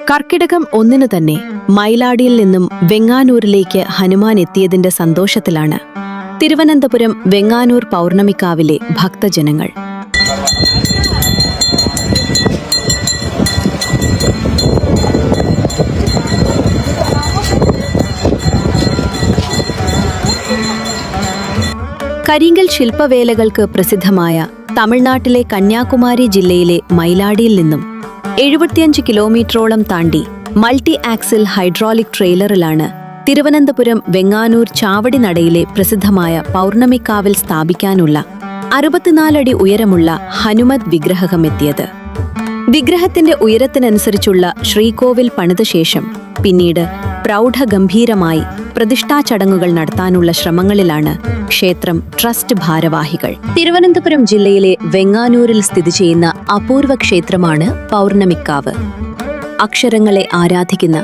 കർക്കിടകം 1 തന്നെ മയിലാടിയിൽ നിന്നും വെങ്ങാനൂരിലേക്ക് ഹനുമാൻ എത്തിയതിന്റെ സന്തോഷത്തിലാണ് തിരുവനന്തപുരം വെങ്ങാനൂർ പൗർണമിക്കാവിലെ ഭക്തജനങ്ങൾ. കരിങ്കൽ ശില്പവേലകൾക്ക് പ്രസിദ്ധമായ തമിഴ്നാട്ടിലെ കന്യാകുമാരി ജില്ലയിലെ മയിലാടിയിൽ നിന്നും 75 കിലോമീറ്ററോളം താണ്ടി മൾട്ടി ആക്സിൽ ഹൈഡ്രോളിക് ട്രെയിലറിലാണ് തിരുവനന്തപുരം വെങ്ങാനൂർ ചാവടി നടയിലെ പ്രസിദ്ധമായ പൗർണമിക്കാവിൽ സ്ഥാപിക്കാനുള്ള 64 അടി ഉയരമുള്ള ഹനുമത് വിഗ്രഹമെത്തിയത്. വിഗ്രഹത്തിന്റെ ഉയരത്തിനനുസരിച്ചുള്ള ശ്രീകോവിൽ പണിത ശേഷം പിന്നീട് പ്രൗഢഗംഭീരമായി പ്രതിഷ്ഠാ ചടങ്ങുകൾ നടത്താനുള്ള ശ്രമങ്ങളിലാണ് ക്ഷേത്രം ട്രസ്റ്റ് ഭാരവാഹികൾ. തിരുവനന്തപുരം ജില്ലയിലെ വെങ്ങാനൂരിൽ സ്ഥിതി ചെയ്യുന്ന അപൂർവ ക്ഷേത്രമാണ് പൗർണമിക്കാവ്. അക്ഷരങ്ങളെ ആരാധിക്കുന്ന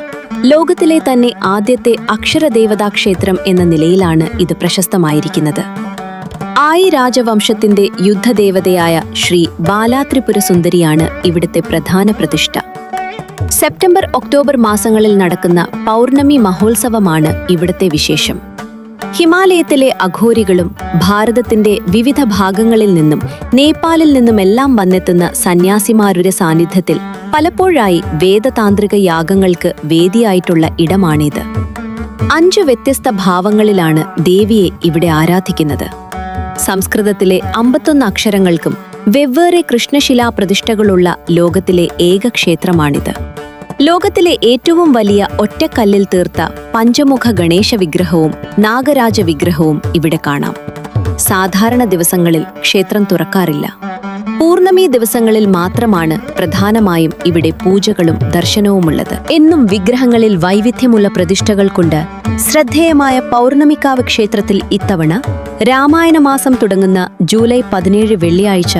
ലോകത്തിലെ തന്നെ ആദ്യത്തെ അക്ഷരദേവതാ ക്ഷേത്രം എന്ന നിലയിലാണ് ഇത് പ്രശസ്തമായിരിക്കുന്നത്. ആയി രാജവംശത്തിന്റെ യുദ്ധദേവതയായ ശ്രീ ബാലാത്രിപുര സുന്ദരിയാണ് ഇവിടുത്തെ പ്രധാന പ്രതിഷ്ഠ. സെപ്റ്റംബർ ഒക്ടോബർ മാസങ്ങളിൽ നടക്കുന്ന പൗർണമി മഹോത്സവമാണ് ഇവിടുത്തെ വിശേഷം. ഹിമാലയത്തിലെ അഘോരികളും ഭാരതത്തിന്റെ വിവിധ ഭാഗങ്ങളിൽ നിന്നും നേപ്പാളിൽ നിന്നുമെല്ലാം വന്നെത്തുന്ന സന്യാസിമാരുടെ സാന്നിധ്യത്തിൽ പലപ്പോഴായി വേദതാന്ത്രിക യാഗങ്ങൾക്ക് വേദിയായിട്ടുള്ള ഇടമാണിത്. 5 വ്യത്യസ്ത ഭാവങ്ങളിലാണ് ദേവിയെ ഇവിടെ ആരാധിക്കുന്നത്. സംസ്കൃതത്തിലെ 51 അക്ഷരങ്ങൾക്കും വെവ്വേറെ കൃഷ്ണശിലാ പ്രതിഷ്ഠകളുള്ള ലോകത്തിലെ ഏക ക്ഷേത്രമാണിത്. ലോകത്തിലെ ഏറ്റവും വലിയ ഒറ്റക്കല്ലിൽ തീർത്ത പഞ്ചമുഖ ഗണേശ വിഗ്രഹവും നാഗരാജ വിഗ്രഹവും ഇവിടെ കാണാം. സാധാരണ ദിവസങ്ങളിൽ ക്ഷേത്രം തുറക്കാറില്ല. പൂർണ്ണമി ദിവസങ്ങളിൽ മാത്രമാണ് പ്രധാനമായും ഇവിടെ പൂജകളും ദർശനവുമുള്ളത്. എന്നും വിഗ്രഹങ്ങളിൽ വൈവിധ്യമുള്ള പ്രതിഷ്ഠകൾ കൊണ്ട് ശ്രദ്ധേയമായ പൗർണമിക്കാവ് ക്ഷേത്രത്തിൽ ഇത്തവണ രാമായണ മാസം തുടങ്ങുന്ന ജൂലൈ 17 വെള്ളിയാഴ്ച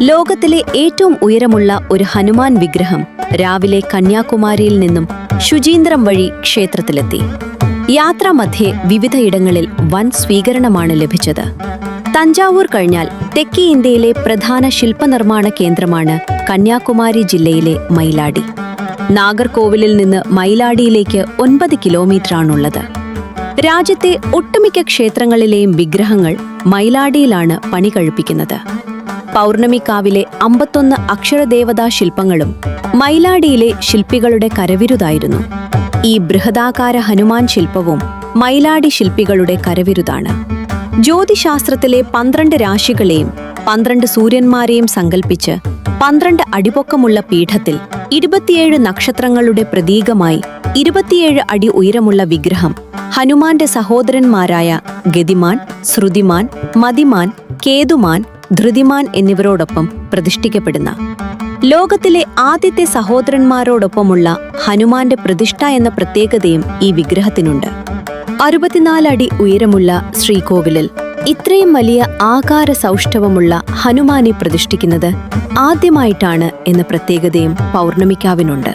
ലോകത്തിലെ ഏറ്റവും ഉയരമുള്ള ഒരു ഹനുമാൻ വിഗ്രഹം രാവിലെ കന്യാകുമാരിയിൽ നിന്നും ശുചീന്ദ്രം വഴി ക്ഷേത്രത്തിലെത്തി. യാത്രാമധ്യേ വിവിധയിടങ്ങളിൽ വൻ സ്വീകരണമാണ് ലഭിച്ചത്. തഞ്ചാവൂർ കഴിഞ്ഞാൽ തെക്കേ ഇന്ത്യയിലെ പ്രധാന ശില്പനിർമ്മാണ കേന്ദ്രമാണ് കന്യാകുമാരി ജില്ലയിലെ മയിലാടി. നാഗർകോവിലിൽ നിന്ന് മയിലാടിയിലേക്ക് 9 കിലോമീറ്ററാണുള്ളത്. രാജ്യത്തെ ഒട്ടുമിക്ക ക്ഷേത്രങ്ങളിലെയും വിഗ്രഹങ്ങൾ മയിലാടിയിലാണ് പണി കഴിപ്പിക്കുന്നത്. പൗർണമിക്കാവിലെ 51 അക്ഷരദേവതാ ശില്പങ്ങളും മയിലാടിയിലെ ശില്പികളുടെ കരവിരുതായിരുന്നു. ഈ ബൃഹദാകാര ഹനുമാൻ ശില്പവും മയിലാടി ശില്പികളുടെ കരവിരുതാണ്. ജ്യോതിശാസ്ത്രത്തിലെ 12 രാശികളെയും 12 സൂര്യന്മാരെയും സങ്കൽപ്പിച്ച് 12 അടിപൊക്കമുള്ള പീഠത്തിൽ 27 നക്ഷത്രങ്ങളുടെ പ്രതീകമായി 27 അടി ഉയരമുള്ള വിഗ്രഹം ഹനുമാന്റെ സഹോദരന്മാരായ ഗതിമാൻ, ശ്രുതിമാൻ, മതിമാൻ, കേതുമാൻ, ധൃതിമാൻ എന്നിവരോടൊപ്പം പ്രതിഷ്ഠിക്കപ്പെടുന്ന ലോകത്തിലെ ആദ്യത്തെ സഹോദരന്മാരോടൊപ്പമുള്ള ഹനുമാന്റെ പ്രതിഷ്ഠ എന്ന പ്രത്യേകതയും ഈ വിഗ്രഹത്തിനുണ്ട്. 64 അടി ഉയരമുള്ള ശ്രീകോവിലിൽ ഇത്രയും വലിയ ആകാര സൗഷ്ഠവമുള്ള ഹനുമാനെ പ്രതിഷ്ഠിക്കുന്നത് ആദ്യമായിട്ടാണ് എന്ന പ്രത്യേകതയും പൗർണമിക്കാവിനുണ്ട്.